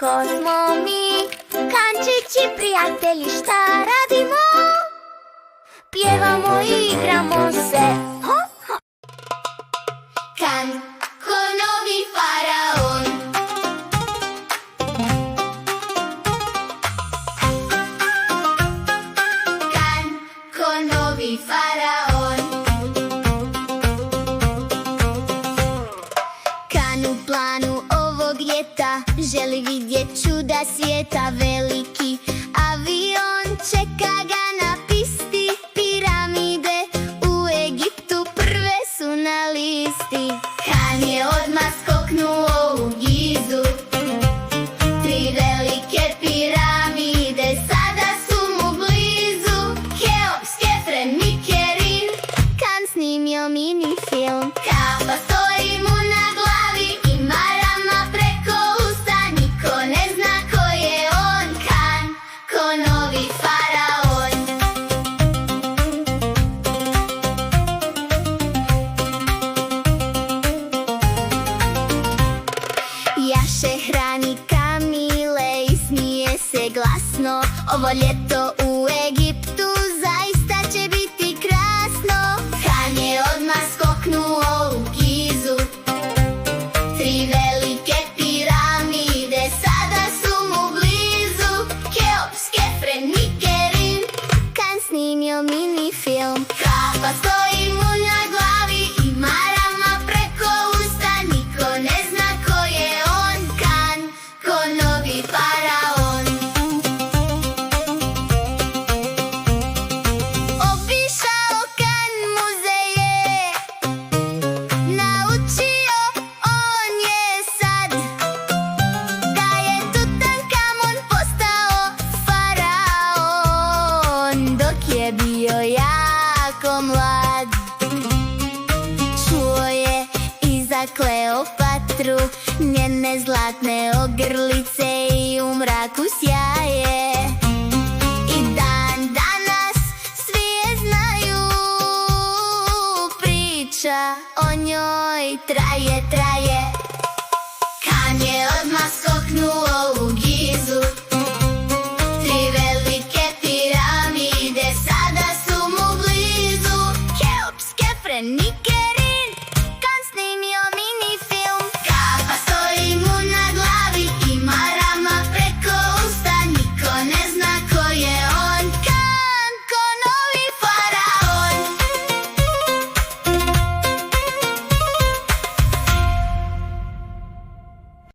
Ko smo mi, Kančići prijatelji, šta radimo? Pjevamo i igramo se. Kan, ko novi faraon. Kan, ko novi faraon. Kan u planu ovog ljeta želi vidjet čuda svijeta. Veliki avion čeka ga na pisti. Piramide u Egiptu prve su na listi. Kan je odmah skoknuo u Gizu. 3 velike piramide sada su mu blizu. Keops, Kefren, Mikerin. Kan snimio mini film. Kapa stoji mu na glavi i marama preko usta. Niko ne zna ko je on. Kan, ko novi faraon. Jaše hrani kamile i smije se glasno. Ovo ljeto u Egiptu zaista će biti krasno. Han je odmah skoknuo u Gizu. 3 velike piramide sada su mu blizu. Keops, Kefren, Mikerin. Kan snimio mini film. Kapa stoji mu na glavi i marama preko usta. Niko ne zna ko je on. Kan, ko novi faraon. Obišao Kan muzeje, naučio on je sad da je Tutankamon postao faraon dok je bio jako mlad. Čuo je i za Kleopatru njene zlatne ogrlice i u mraku sjaje. I dan danas svi je znaju, priča o njoj traje, traje.